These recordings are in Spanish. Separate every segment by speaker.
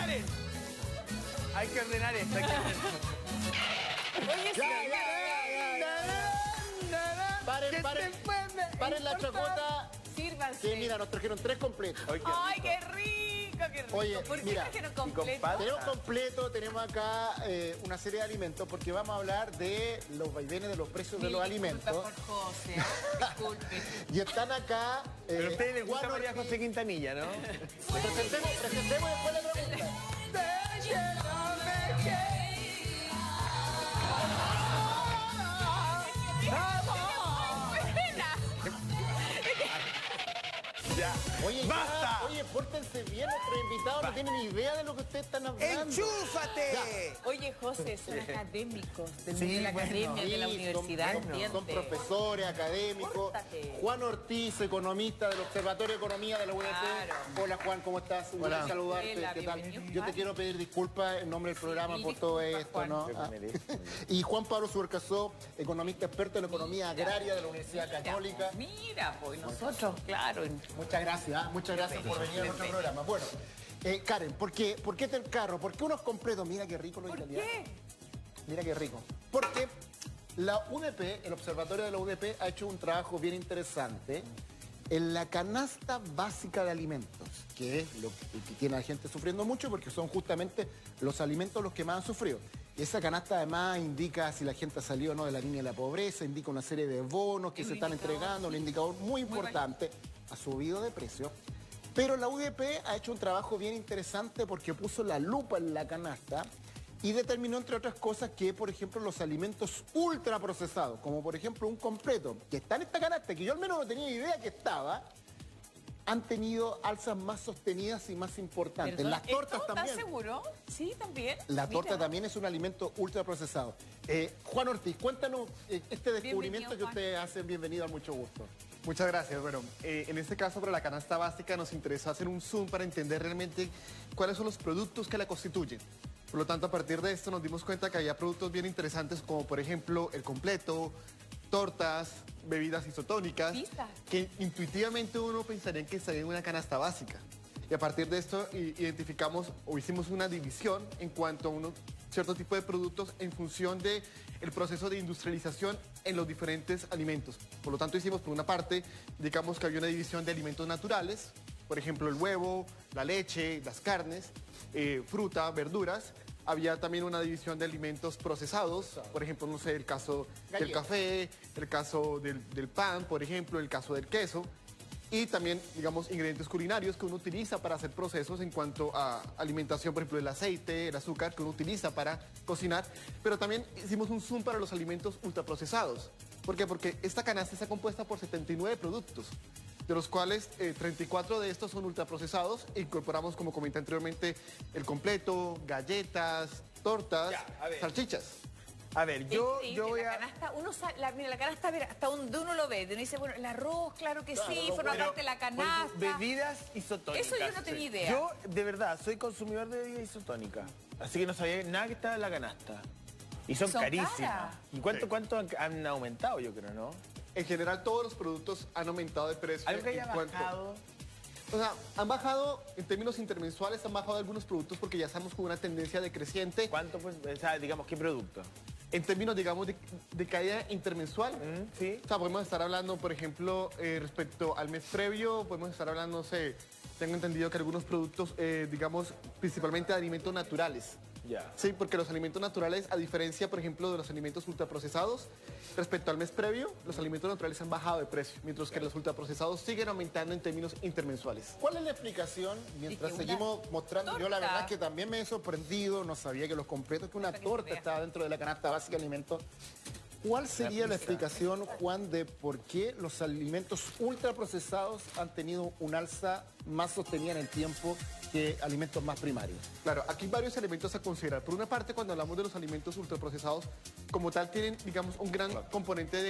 Speaker 1: ¡Paren! Hay que ordenar esto, hay que ordenar.
Speaker 2: Oye, sí,
Speaker 3: Paren la chocota.
Speaker 2: sírvanse.
Speaker 3: Que mira, nos trajeron 3 completos.
Speaker 2: Ay, qué rico, qué rico.
Speaker 3: Oye,
Speaker 2: ¿Por qué
Speaker 3: mira,
Speaker 2: trajeron completo?
Speaker 3: Tenemos completo, tenemos acá una serie de alimentos porque vamos a hablar de los vaivenes de los precios de los alimentos.
Speaker 2: Disculpa por José, disculpe.
Speaker 3: Y están acá.
Speaker 1: Pero a ustedes les gusta
Speaker 3: Juan
Speaker 1: María
Speaker 3: Ortiz.
Speaker 1: José Quintanilla, ¿no?
Speaker 3: Presentemos después la pregunta.
Speaker 1: Ya.
Speaker 3: Oye,
Speaker 1: ¡basta!
Speaker 3: oye, pórtense bien, nuestros invitados no tienen ni idea de lo que ustedes están hablando.
Speaker 1: ¡Enchúfate!
Speaker 2: Oye, José, son académicos de
Speaker 1: Sí,
Speaker 2: la
Speaker 1: bueno.
Speaker 2: academia, de la
Speaker 3: Sí,
Speaker 2: universidad,
Speaker 3: son
Speaker 2: ¿entiendes?
Speaker 3: profesores, académicos.
Speaker 2: Pórtate.
Speaker 3: Juan Ortiz, economista del Observatorio de Economía de la UDP.
Speaker 2: Claro.
Speaker 3: Hola Juan, ¿cómo estás? Un
Speaker 1: Hola.
Speaker 3: gusto saludarte.
Speaker 2: Hola,
Speaker 3: ¿Qué tal?
Speaker 2: bienvenido,
Speaker 3: Yo te
Speaker 2: Juan.
Speaker 3: quiero pedir disculpas en nombre del programa
Speaker 2: Sí,
Speaker 3: por todo
Speaker 2: disculpa,
Speaker 3: esto,
Speaker 2: Juan.
Speaker 3: ¿no?
Speaker 1: Yo me merezco.
Speaker 3: Y Juan Pablo Subercasó, economista experto en economía agraria de la Universidad Católica.
Speaker 2: Mira, pues nosotros, claro.
Speaker 3: Muchas gracias por venir a nuestro programa. Bueno, Karen, ¿por qué el carro? ¿Por qué unos completos? Mira qué rico los
Speaker 2: ¿Por
Speaker 3: italianos.
Speaker 2: qué?
Speaker 3: Mira qué rico. Porque la UDP, el Observatorio de la UDP, ha hecho un trabajo bien interesante en la canasta básica de alimentos, que es lo que tiene a la gente sufriendo mucho porque son justamente los alimentos los que más han sufrido. Y esa canasta además indica si la gente ha salido o no de la línea de la pobreza, indica una serie de bonos que
Speaker 2: Es
Speaker 3: se
Speaker 2: un
Speaker 3: están
Speaker 2: indicador,
Speaker 3: entregando, un
Speaker 2: sí.
Speaker 3: indicador muy importante, ha subido de precio. Pero la UDP ha hecho un trabajo bien interesante porque puso la lupa en la canasta y determinó, entre otras cosas, que, por ejemplo, los alimentos ultraprocesados, como por ejemplo un completo, que está en esta canasta, que yo al menos no tenía idea que estaba, han tenido alzas más sostenidas y más importantes.
Speaker 2: Perdón,
Speaker 3: Las tortas
Speaker 2: ¿esto
Speaker 3: también.
Speaker 2: ¿Estás seguro? Sí, también.
Speaker 3: La torta
Speaker 2: Mira.
Speaker 3: también es un alimento ultraprocesado. Juan Ortiz, cuéntanos este descubrimiento
Speaker 2: Bienvenido,
Speaker 3: que
Speaker 2: Juan.
Speaker 3: ustedes hacen. Bienvenido, a mucho gusto.
Speaker 4: Muchas gracias. Bueno, en este caso para la canasta básica nos interesó hacer un zoom para entender realmente cuáles son los productos que la constituyen. Por lo tanto, a partir de esto nos dimos cuenta que había productos bien interesantes como por ejemplo el completo, tortas, bebidas isotónicas,
Speaker 2: Pizza.
Speaker 4: que intuitivamente uno pensaría que estaría en una canasta básica. Y a partir de esto identificamos o hicimos una división en cuanto a un cierto tipo de productos en función de el proceso de industrialización en los diferentes alimentos. Por lo tanto, hicimos por una parte, digamos que había una división de alimentos naturales, por ejemplo, el huevo, la leche, las carnes, fruta, verduras. Había también una división de alimentos procesados, por ejemplo, no sé, el caso del
Speaker 3: Galletas.
Speaker 4: café, el caso del pan, por ejemplo, el caso del queso. Y también, digamos, ingredientes culinarios que uno utiliza para hacer procesos en cuanto a alimentación, por ejemplo, el aceite, el azúcar que uno utiliza para cocinar. Pero también hicimos un zoom para los alimentos ultraprocesados. ¿Por qué? Porque esta canasta está compuesta por 79 productos, de los cuales 34 de estos son ultraprocesados. Incorporamos, como comenté anteriormente, el completo, galletas, tortas,
Speaker 1: Ya, a ver.
Speaker 4: salchichas.
Speaker 1: A ver, yo voy
Speaker 2: la
Speaker 1: a...
Speaker 2: canasta, mira, la canasta, a ver, hasta donde uno lo ve, uno dice, bueno, el arroz, claro que sí, forma
Speaker 1: Pero,
Speaker 2: parte de la
Speaker 1: por ejemplo,
Speaker 2: canasta.
Speaker 1: bebidas isotónicas.
Speaker 2: Eso yo no tenía idea.
Speaker 1: Yo, de verdad, soy consumidor de bebidas isotónicas. Así que no sabía nada que estaba en la canasta. Y son
Speaker 2: Son
Speaker 1: carísimas.
Speaker 2: caras.
Speaker 1: ¿Y cuánto han aumentado, yo creo, no?
Speaker 4: En general, todos los productos han aumentado de precio.
Speaker 1: Algo que haya
Speaker 4: en cuanto-
Speaker 1: bajado.
Speaker 4: O sea, han bajado en términos intermensuales, han bajado algunos productos porque ya estamos con una tendencia decreciente.
Speaker 1: ¿Cuánto, pues, o sea, digamos, qué producto?
Speaker 4: En términos, digamos, de caída intermensual.
Speaker 1: Sí.
Speaker 4: O sea, podemos estar hablando, por ejemplo, respecto al mes previo, podemos estar hablando, no sé, tengo entendido que algunos productos, digamos, principalmente de alimentos naturales.
Speaker 1: Ya.
Speaker 4: Sí, porque los alimentos naturales, a diferencia, por ejemplo, de los alimentos ultraprocesados, respecto al mes previo, los alimentos naturales han bajado de precio, mientras que los ultraprocesados siguen aumentando en términos intermensuales.
Speaker 3: ¿Cuál es la explicación? Mientras
Speaker 2: Es que una
Speaker 3: seguimos mostrando, yo la
Speaker 2: torta.
Speaker 3: verdad es que también me he sorprendido, no sabía que los completos, que una
Speaker 2: que
Speaker 3: torta
Speaker 2: vea.
Speaker 3: estaba dentro de la canasta básica de alimentos. ¿Cuál sería la explicación, Juan, de por qué los alimentos ultraprocesados han tenido un alza más sostenida en el tiempo que alimentos más primarios?
Speaker 4: Claro, aquí hay varios elementos a considerar. Por una parte, cuando hablamos de los alimentos ultraprocesados, como tal tienen, digamos, un gran componente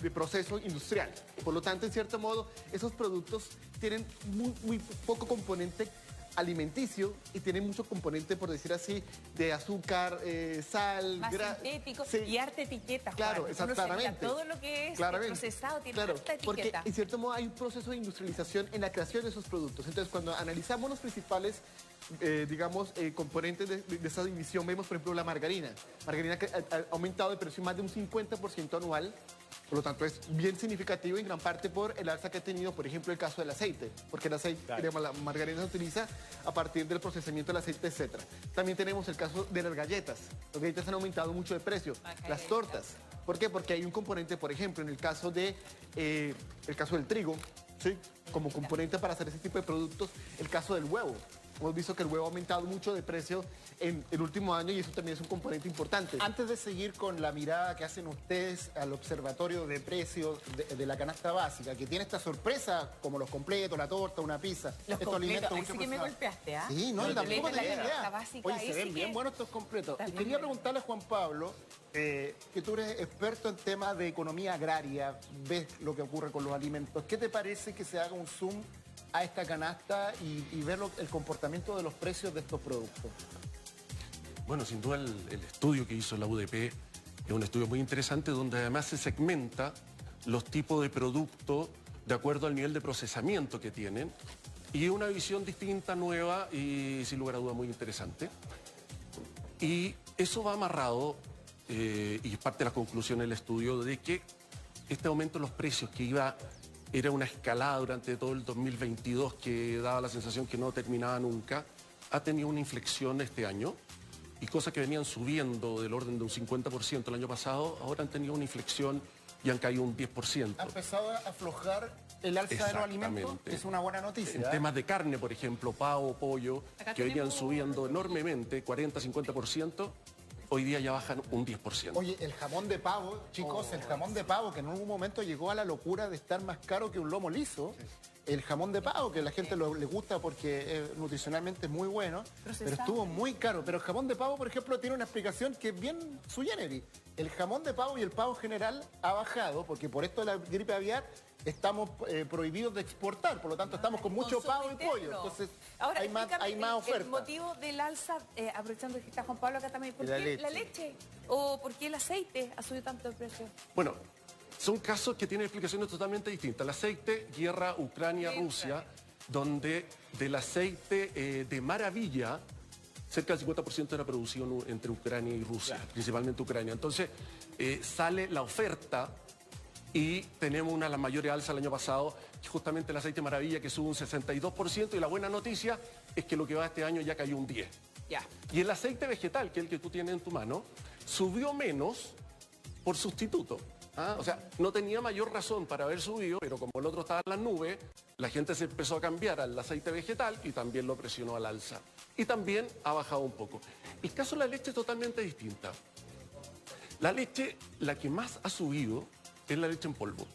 Speaker 4: de proceso industrial. Por lo tanto, en cierto modo, esos productos tienen muy poco componente alimenticio y tiene mucho componente, por decir así, de azúcar, sal,
Speaker 2: Más sintético
Speaker 4: Sí.
Speaker 2: y harta etiqueta,
Speaker 4: Claro,
Speaker 2: Juan. Uno se mira
Speaker 4: exactamente.
Speaker 2: todo lo que es
Speaker 4: Claramente.
Speaker 2: procesado tiene
Speaker 4: Claro,
Speaker 2: harta
Speaker 4: porque
Speaker 2: etiqueta.
Speaker 4: en cierto modo hay un proceso de industrialización en la creación de esos productos. Entonces, cuando analizamos los principales, componentes de esa división, vemos, por ejemplo, la margarina. Margarina que ha aumentado de precio más de un 50% anual. Por lo tanto, es bien significativo en gran parte por el alza que ha tenido, por ejemplo, el caso del aceite, porque el aceite, digamos, la margarina se utiliza a partir del procesamiento del aceite, etc. También tenemos el caso de las galletas. Las galletas han aumentado mucho de precio. Las tortas. ¿Por qué? Porque hay un componente, por ejemplo, en el caso del trigo, ¿sí? Como componente para hacer ese tipo de productos, el caso del huevo. Hemos visto que el huevo ha aumentado mucho de precio en el último año y eso también es un componente importante.
Speaker 3: Antes de seguir con la mirada que hacen ustedes al observatorio de precios de la canasta básica, que tiene esta sorpresa como los completos, la torta, una pizza,
Speaker 2: Los completos, ahí sí que me golpeaste, ¿ah?
Speaker 3: Sí, no,
Speaker 2: Los
Speaker 3: yo tampoco
Speaker 2: completos,
Speaker 3: tenía
Speaker 2: la
Speaker 3: idea.
Speaker 2: canasta básica,
Speaker 3: Oye,
Speaker 2: ahí
Speaker 3: se ven
Speaker 2: sí
Speaker 3: bien
Speaker 2: que-
Speaker 3: buenos estos completos. Y
Speaker 2: También.
Speaker 3: quería preguntarle a Juan Pablo, que tú eres experto en temas de economía agraria, ves lo que ocurre con los alimentos. ¿Qué te parece que se haga un zoom a esta canasta y ver el comportamiento de los precios de estos productos?
Speaker 5: Bueno, sin duda el estudio que hizo la UDP es un estudio muy interesante donde además se segmenta los tipos de productos de acuerdo al nivel de procesamiento que tienen y una visión distinta, nueva y sin lugar a duda muy interesante. Y eso va amarrado, y es parte de la conclusión del estudio, de que este aumento en los precios era una escalada durante todo el 2022 que daba la sensación que no terminaba nunca, ha tenido una inflexión este año y cosas que venían subiendo del orden de un 50% el año pasado, ahora han tenido una inflexión y han caído un 10%.
Speaker 3: Ha empezado a aflojar el alza de los alimentos,
Speaker 5: Exactamente.
Speaker 3: que es una buena noticia.
Speaker 5: En temas de carne, por ejemplo, pavo, pollo,
Speaker 2: Acá
Speaker 5: que venían
Speaker 2: tenemos-
Speaker 5: subiendo enormemente, 40-50%, hoy día ya bajan un 10%.
Speaker 3: Oye, el jamón de pavo, chicos, el jamón de pavo que en algún momento llegó a la locura de estar más caro que un lomo liso. El jamón de pavo, que a la gente le gusta porque nutricionalmente es muy bueno, pero estuvo muy caro. Pero el jamón de pavo, por ejemplo, tiene una explicación que es bien sui generis. El jamón de pavo y el pavo en general ha bajado porque por esto de la gripe aviar estamos prohibidos de exportar. Por lo tanto, estamos con mucho
Speaker 2: Consumo
Speaker 3: pavo y
Speaker 2: interno.
Speaker 3: pollo. Entonces,
Speaker 2: Ahora,
Speaker 3: hay más
Speaker 2: explícame
Speaker 3: oferta.
Speaker 2: el motivo del alza, aprovechando que está Juan Pablo acá también, ¿por
Speaker 1: La
Speaker 2: qué
Speaker 1: leche.
Speaker 2: la leche? ¿O por qué el aceite ha subido tanto el precio?
Speaker 5: Bueno, son casos que tienen explicaciones totalmente distintas. El aceite, guerra Ucrania-Rusia, donde del aceite de maravilla, cerca del 50% era producido entre Ucrania y Rusia, principalmente Ucrania. Entonces, sale la oferta y tenemos una de las mayores alzas el año pasado, justamente el aceite maravilla que sube un 62%, y la buena noticia es que lo que va este año ya cayó un 10%.
Speaker 2: Ya.
Speaker 5: Y el aceite vegetal, que es el que tú tienes en tu mano, subió menos por sustituto. ¿Ah? O sea, no tenía mayor razón para haber subido, pero como el otro estaba en las nubes, la gente se empezó a cambiar al aceite vegetal y también lo presionó al alza. Y también ha bajado un poco. El caso de la leche es totalmente distinta. La leche, la que más ha subido, es la leche en polvo.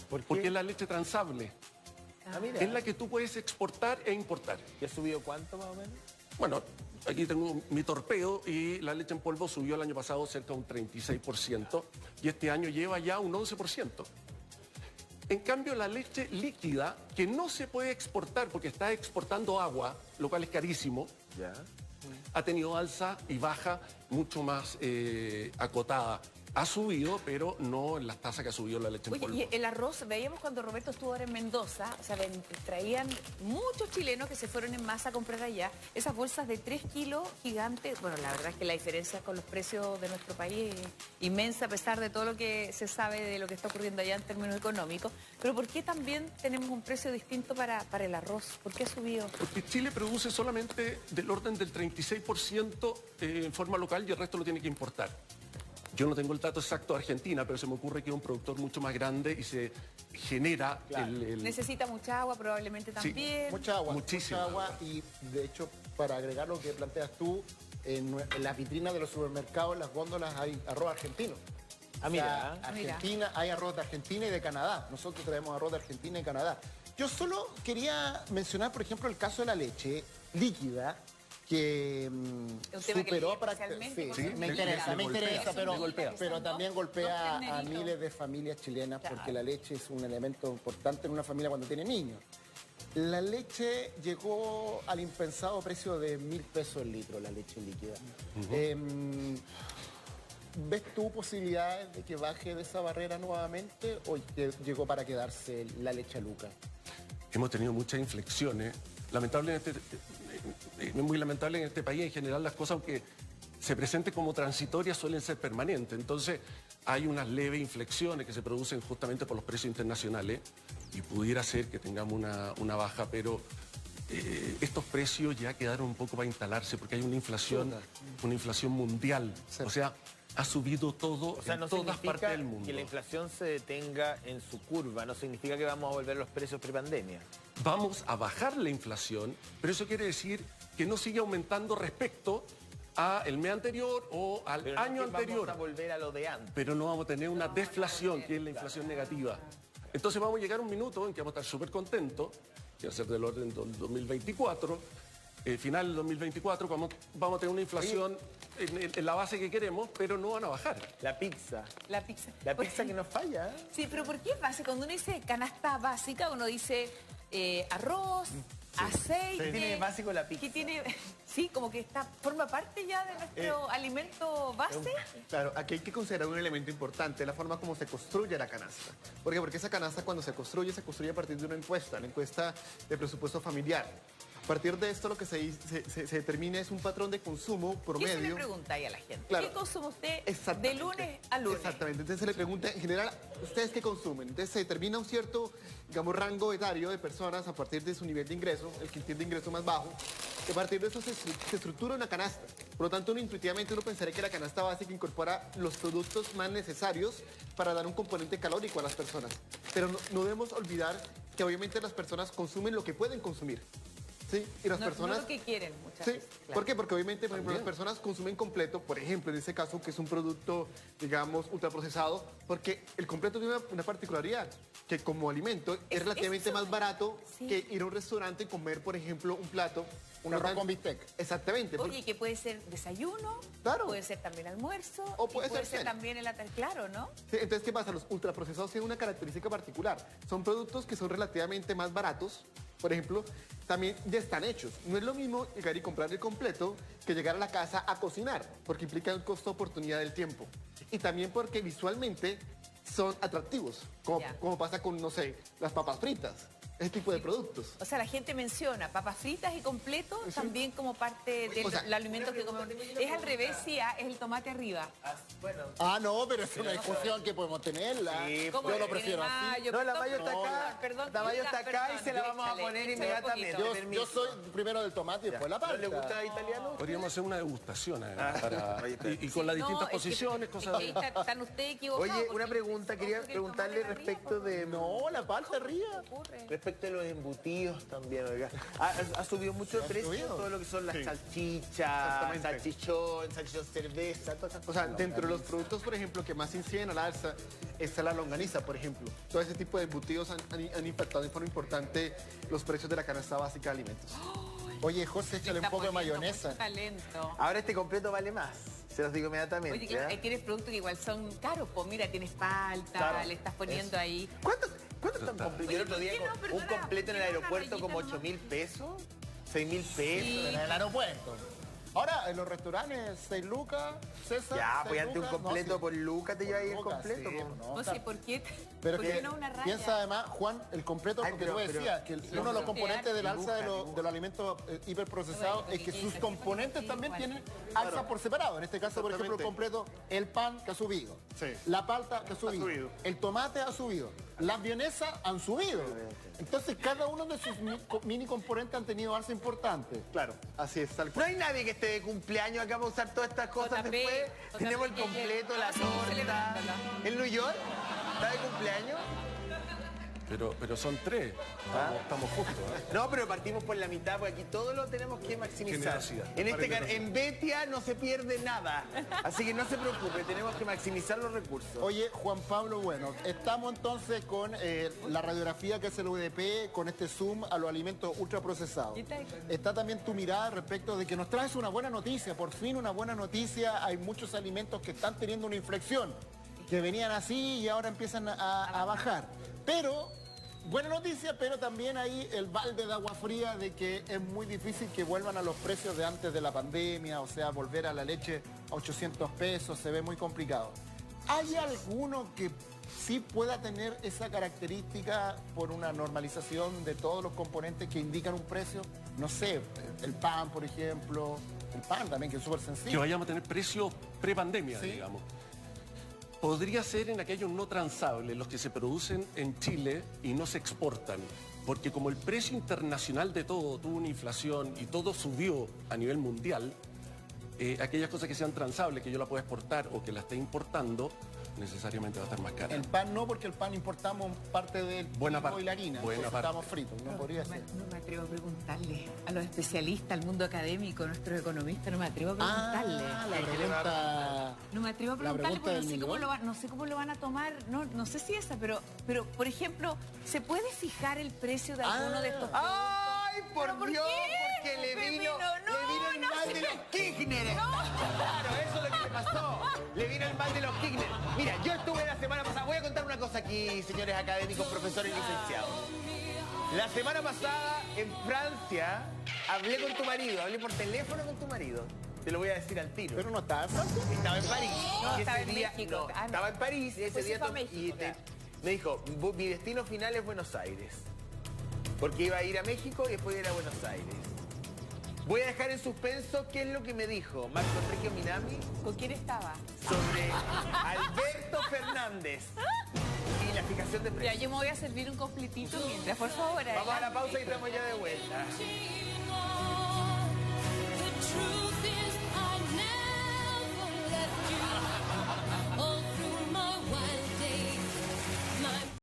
Speaker 1: ¿Por qué?
Speaker 5: Porque es la leche transable.
Speaker 1: Ah, mira.
Speaker 5: Es la que tú puedes exportar e importar.
Speaker 1: ¿Y ha subido cuánto más o menos?
Speaker 5: Bueno, aquí tengo mi torpedo y la leche en polvo subió el año pasado cerca de un 36% y este año lleva ya un 11%. En cambio, la leche líquida, que no se puede exportar porque está exportando agua, lo cual es carísimo,
Speaker 1: Ya.
Speaker 5: ha tenido alza y baja mucho más acotada. Ha subido, pero no en las tasas que ha subido la leche en
Speaker 2: Oye,
Speaker 5: polvo.
Speaker 2: y el arroz, veíamos cuando Roberto estuvo ahora en Mendoza, o sea, traían muchos chilenos que se fueron en masa a comprar allá esas bolsas de 3 kilos gigantes. Bueno, la verdad es que la diferencia con los precios de nuestro país es inmensa, a pesar de todo lo que se sabe de lo que está ocurriendo allá en términos económicos. Pero ¿por qué también tenemos un precio distinto para el arroz? ¿Por qué ha subido?
Speaker 5: Porque Chile produce solamente del orden del 36% en forma local y el resto lo tiene que importar. Yo no tengo el dato exacto de Argentina, pero se me ocurre que es un productor mucho más grande y se genera el...
Speaker 2: Necesita mucha agua probablemente
Speaker 5: Sí,
Speaker 2: también.
Speaker 3: Mucha agua,
Speaker 5: Muchísima
Speaker 3: mucha agua. Y de hecho, para agregar lo que planteas tú, en las vitrinas de los supermercados, en las góndolas, hay arroz argentino.
Speaker 1: Ah,
Speaker 3: O
Speaker 1: mira.
Speaker 3: sea, Argentina, hay arroz de Argentina y de Canadá. Nosotros traemos arroz de Argentina y Canadá. Yo solo quería mencionar, por ejemplo, el caso de la leche líquida, que
Speaker 2: un tema que le
Speaker 3: superó
Speaker 2: llega
Speaker 3: para...
Speaker 2: especialmente con
Speaker 3: Sí,
Speaker 2: los
Speaker 3: me
Speaker 2: niños.
Speaker 3: interesa,
Speaker 5: me golpea,
Speaker 3: pero,
Speaker 5: me golpea.
Speaker 3: pero también golpea
Speaker 2: Dos
Speaker 3: a
Speaker 2: terneritos.
Speaker 3: miles de familias chilenas
Speaker 2: Claro.
Speaker 3: porque la leche es un elemento importante en una familia cuando tiene niños. La leche llegó al impensado precio de 1.000 pesos el litro, la leche líquida. ¿Ves tú posibilidades de que baje de esa barrera nuevamente o que llegó para quedarse la leche a Luca?
Speaker 5: Hemos tenido muchas inflexiones. Es muy lamentable en este país en general las cosas, aunque se presenten como transitorias, suelen ser permanentes. Entonces hay unas leves inflexiones que se producen justamente por los precios internacionales y pudiera ser que tengamos una baja, pero estos precios ya quedaron un poco para instalarse porque hay una inflación mundial.
Speaker 1: Sí.
Speaker 5: O sea, ha subido todo
Speaker 1: O sea, no
Speaker 5: en todas
Speaker 1: significa
Speaker 5: partes del mundo.
Speaker 1: que la inflación se detenga en su curva, no significa que vamos a volver a los precios prepandemia.
Speaker 5: Vamos a bajar la inflación, pero eso quiere decir que no sigue aumentando respecto al mes anterior o al
Speaker 1: Pero no
Speaker 5: año
Speaker 1: es que
Speaker 5: anterior.
Speaker 1: vamos a volver a lo de antes.
Speaker 5: Pero no vamos a tener una deflación, que es la inflación negativa. Entonces vamos a llegar a un minuto en que vamos a estar súper contentos, que va a ser del orden del 2024, final del 2024, vamos a tener una inflación en la base que queremos, pero no van a bajar.
Speaker 1: La pizza.
Speaker 2: La pizza.
Speaker 1: La pizza que nos falla, ¿eh?
Speaker 2: Sí, pero ¿por qué es básica? Cuando uno dice canasta básica, uno dice arroz, aceite.
Speaker 1: ¿Qué tiene básico la pizza?
Speaker 2: ¿Qué tiene? Sí, como que forma parte ya de nuestro alimento base.
Speaker 4: Claro, aquí hay que considerar un elemento importante, la forma como se construye la canasta. ¿Por qué? Porque esa canasta cuando se construye a partir de una encuesta, la encuesta de presupuesto familiar. A partir de esto lo que se determina es un patrón de consumo
Speaker 2: ¿Qué
Speaker 4: promedio.
Speaker 2: se le pregunta ahí a la gente?
Speaker 4: Claro.
Speaker 2: ¿Qué consume usted de
Speaker 4: Exactamente.
Speaker 2: lunes a lunes?
Speaker 4: Exactamente. Entonces se le pregunta, en general, ¿ustedes qué consumen? Entonces se determina un cierto, digamos, rango etario de personas a partir de su nivel de ingreso, el que tiene ingreso más bajo. Y a partir de eso se estructura una canasta. Por lo tanto, intuitivamente uno pensaría que la canasta básica incorpora los productos más necesarios para dar un componente calórico a las personas. Pero no debemos olvidar que obviamente las personas consumen lo que pueden consumir. Sí, y las personas...
Speaker 2: No lo que quieren muchas
Speaker 4: Sí,
Speaker 2: veces. Claro.
Speaker 4: ¿por qué? Porque obviamente, por ejemplo, las personas consumen completo, por ejemplo, en este caso, que es un producto, digamos, ultraprocesado, porque el completo tiene una particularidad, que como alimento es relativamente
Speaker 2: eso.
Speaker 4: más barato
Speaker 2: Sí.
Speaker 4: que ir a un restaurante y comer, por ejemplo, un plato.
Speaker 3: Un arroz con bistec.
Speaker 4: Exactamente.
Speaker 2: Oye, que puede ser desayuno,
Speaker 4: Claro.
Speaker 2: puede ser también almuerzo,
Speaker 4: O
Speaker 2: y
Speaker 4: puede ser cena.
Speaker 2: también en la tarde, claro, ¿no?
Speaker 4: Sí, entonces, ¿qué pasa? Los ultraprocesados tienen una característica particular. Son productos que son relativamente más baratos. Por ejemplo, también ya están hechos. No es lo mismo llegar y comprar el completo que llegar a la casa a cocinar, porque implica un costo-oportunidad del tiempo. Y también porque visualmente son atractivos,
Speaker 2: Ya.
Speaker 4: como pasa con, no sé, las papas fritas, ese tipo de productos.
Speaker 2: O sea, la gente menciona papas fritas y completos también como parte del
Speaker 4: O sea,
Speaker 2: alimento que comemos. Es al revés, sí, es el tomate arriba.
Speaker 1: Bueno,
Speaker 3: Ah, no, pero es una discusión que podemos tenerla.
Speaker 1: Sí,
Speaker 2: ¿Cómo
Speaker 3: Yo
Speaker 2: que
Speaker 3: lo
Speaker 2: tiene
Speaker 3: prefiero así.
Speaker 2: mayo?
Speaker 1: no, la
Speaker 2: Perdón,
Speaker 1: mayo está
Speaker 2: perdón,
Speaker 1: acá.
Speaker 2: perdón,
Speaker 1: La mayo
Speaker 2: Kika,
Speaker 1: está acá y
Speaker 2: perdón,
Speaker 1: se la vamos a
Speaker 2: échale,
Speaker 1: poner
Speaker 2: échale un
Speaker 1: inmediatamente.
Speaker 2: poquito.
Speaker 3: Yo soy primero del tomate y después la
Speaker 1: ¿No
Speaker 3: palta.
Speaker 1: le gusta el italiano?
Speaker 5: Podríamos hacer una degustación
Speaker 1: Oye,
Speaker 5: y con las
Speaker 2: No,
Speaker 5: distintas
Speaker 2: es que-
Speaker 5: posiciones, cosas...
Speaker 2: es que están ustedes equivocados.
Speaker 1: Oye,
Speaker 2: porque
Speaker 1: una pregunta, quería
Speaker 2: nosotros el
Speaker 1: preguntarle
Speaker 2: tomate arriba,
Speaker 1: respecto de...
Speaker 3: No, la palta arriba.
Speaker 2: ocurre.
Speaker 1: Respecto de los embutidos también, oiga. Ha subido mucho de precio
Speaker 3: subido?
Speaker 1: todo lo que son las
Speaker 4: Sí.
Speaker 1: salchichas,
Speaker 4: Exactamente.
Speaker 1: salchichón cerveza, todas esas
Speaker 4: O sea,
Speaker 1: cosas.
Speaker 4: dentro de los productos, por ejemplo, que más inciden al alza, está la longaniza, por ejemplo. Todo ese tipo de embutidos han impactado de forma importante los precios de la canasta básica de alimentos.
Speaker 3: Oye, José, échale un
Speaker 2: Está
Speaker 3: poco de
Speaker 2: poniendo
Speaker 3: mayonesa.
Speaker 2: mucho talento.
Speaker 1: Ahora este completo vale más, se los digo inmediatamente.
Speaker 2: Oye, claro,
Speaker 1: ¿eh?
Speaker 2: ahí tienes productos que igual son caros. Pues mira, tienes palta,
Speaker 1: Claro,
Speaker 2: le estás poniendo ahí.
Speaker 1: ¿Cuánto están
Speaker 5: está.
Speaker 1: completos? Yo el otro
Speaker 2: Oye,
Speaker 1: día
Speaker 2: ¿por qué no?
Speaker 1: un
Speaker 2: Perdona,
Speaker 1: completo en el
Speaker 2: ¿por qué no una
Speaker 1: aeropuerto como
Speaker 2: rayita
Speaker 1: 8.000 pesos, 6.000 pesos.
Speaker 2: Sí.
Speaker 3: En el aeropuerto. Ahora, en los restaurantes, 6 lucas, César.
Speaker 1: Ya,
Speaker 3: 6
Speaker 1: pues antes un
Speaker 3: lucas,
Speaker 1: completo
Speaker 3: no, sí.
Speaker 1: por lucas te lleva ahí el
Speaker 3: Lucas,
Speaker 1: completo.
Speaker 3: sí,
Speaker 1: po.
Speaker 3: no,
Speaker 2: No
Speaker 3: está-
Speaker 2: sé por qué.
Speaker 3: Pero
Speaker 2: ¿Por
Speaker 3: que
Speaker 2: qué no una raya?
Speaker 3: piensa además, Juan, el completo,
Speaker 1: Ay,
Speaker 3: porque
Speaker 1: pero-
Speaker 3: tú decías que
Speaker 1: pero-
Speaker 3: uno de los componentes del alza de
Speaker 1: dibuja.
Speaker 3: los alimentos hiperprocesados
Speaker 2: Bueno,
Speaker 3: es que
Speaker 2: sí,
Speaker 3: sus
Speaker 2: sí,
Speaker 3: componentes
Speaker 2: sí,
Speaker 3: también
Speaker 2: igual.
Speaker 3: tienen alza por separado. En este caso, por ejemplo, el
Speaker 4: Exactamente.
Speaker 3: completo, el pan que ha subido,
Speaker 4: Sí.
Speaker 3: la palta que ha subido,
Speaker 4: subido.
Speaker 3: el tomate ha subido, las vienesas han subido. Entonces, cada uno de sus mini componentes han tenido alza importante.
Speaker 4: Claro, así es, tal
Speaker 1: No
Speaker 4: cual.
Speaker 1: hay nadie que esté de cumpleaños acá para usar todas estas cosas
Speaker 2: JP,
Speaker 1: después. Tenemos el
Speaker 2: JP,
Speaker 1: completo, la
Speaker 2: estamos
Speaker 1: torta.
Speaker 2: celebrándolo.
Speaker 1: ¿En New York? ¿Está de cumpleaños?
Speaker 5: Pero son tres, estamos justos. ¿eh?
Speaker 1: No, pero partimos por la mitad, porque aquí todo lo tenemos que maximizar.
Speaker 5: Generosidad.
Speaker 1: En Betia no se pierde nada. Así que no se preocupe, tenemos que maximizar los recursos.
Speaker 3: Oye, Juan Pablo, bueno, estamos entonces con la radiografía que hace el UDP, con este zoom a los alimentos ultraprocesados.
Speaker 2: ¿Qué tal?
Speaker 3: Está también tu mirada respecto de que nos traes una buena noticia, por fin una buena noticia. Hay muchos alimentos que están teniendo una inflexión, que venían así y ahora empiezan a bajar. Pero buena noticia, pero también hay el balde de agua fría de que es muy difícil que vuelvan a los precios de antes de la pandemia, o sea, volver a la leche a 800 pesos se ve muy complicado. ¿Hay alguno que sí pueda tener esa característica por una normalización de todos los componentes que indican un precio? No sé, el pan, por ejemplo, el pan también, que es súper
Speaker 5: Que
Speaker 3: sencillo.
Speaker 5: vayamos a tener precios pre-pandemia,
Speaker 3: Sí.
Speaker 5: digamos. Podría ser en aquellos no transables, los que se producen en Chile y no se exportan. Porque como el precio internacional de todo tuvo una inflación y todo subió a nivel mundial, aquellas cosas que sean transables, que yo la pueda exportar o que la esté importando, necesariamente va a estar más cara.
Speaker 3: El pan no, porque el pan importamos parte del
Speaker 5: Buena
Speaker 3: trigo
Speaker 5: parte,
Speaker 3: y la harina.
Speaker 5: buena
Speaker 3: Entonces
Speaker 5: parte.
Speaker 3: estamos fritos, no podría ser.
Speaker 2: No me atrevo a preguntarle a los especialistas, al mundo académico, nuestros economistas, no me atrevo a preguntarle.
Speaker 3: La pregunta...
Speaker 2: No me atrevo a
Speaker 3: La
Speaker 2: preguntarle
Speaker 3: pregunta
Speaker 2: porque
Speaker 3: del millón.
Speaker 2: no sé cómo lo van a tomar, no sé si esa, pero por ejemplo, ¿se puede fijar el precio de alguno de estos productos?
Speaker 6: ¡Ay, por
Speaker 2: ¿Pero por
Speaker 6: Dios!
Speaker 2: qué?
Speaker 6: Porque le vino
Speaker 2: Pepino,
Speaker 6: el
Speaker 2: no
Speaker 6: mal
Speaker 2: sé.
Speaker 6: de los Kirchner. Claro, eso es lo que le pasó. Le vino el mal de los Kirchner. Mira, yo estuve la semana pasada. Voy a contar una cosa aquí, señores académicos, profesores y licenciados. La semana pasada en Francia hablé con tu marido, hablé por teléfono con tu marido. Te lo voy a decir al tiro.
Speaker 3: Pero no está en Francia.
Speaker 6: Estaba en París.
Speaker 2: No,
Speaker 6: y
Speaker 2: estaba
Speaker 6: ese
Speaker 2: en
Speaker 6: día-
Speaker 2: México.
Speaker 6: no,
Speaker 2: Ah, no.
Speaker 6: estaba en París y ese
Speaker 2: Después se
Speaker 6: día
Speaker 2: fue a México, claro.
Speaker 6: me dijo, mi destino final es Buenos Aires. Porque iba a ir a México y después ir a Buenos Aires. Voy a dejar en suspenso qué es lo que me dijo Marco Enrique Minami
Speaker 2: ¿Con quién estaba?
Speaker 6: sobre Alberto Fernández y la fijación de
Speaker 2: Ya,
Speaker 6: precios.
Speaker 2: yo me voy a servir un completito mientras, por favor.
Speaker 6: Vamos a la
Speaker 2: adelante.
Speaker 6: pausa y estamos ya de vuelta.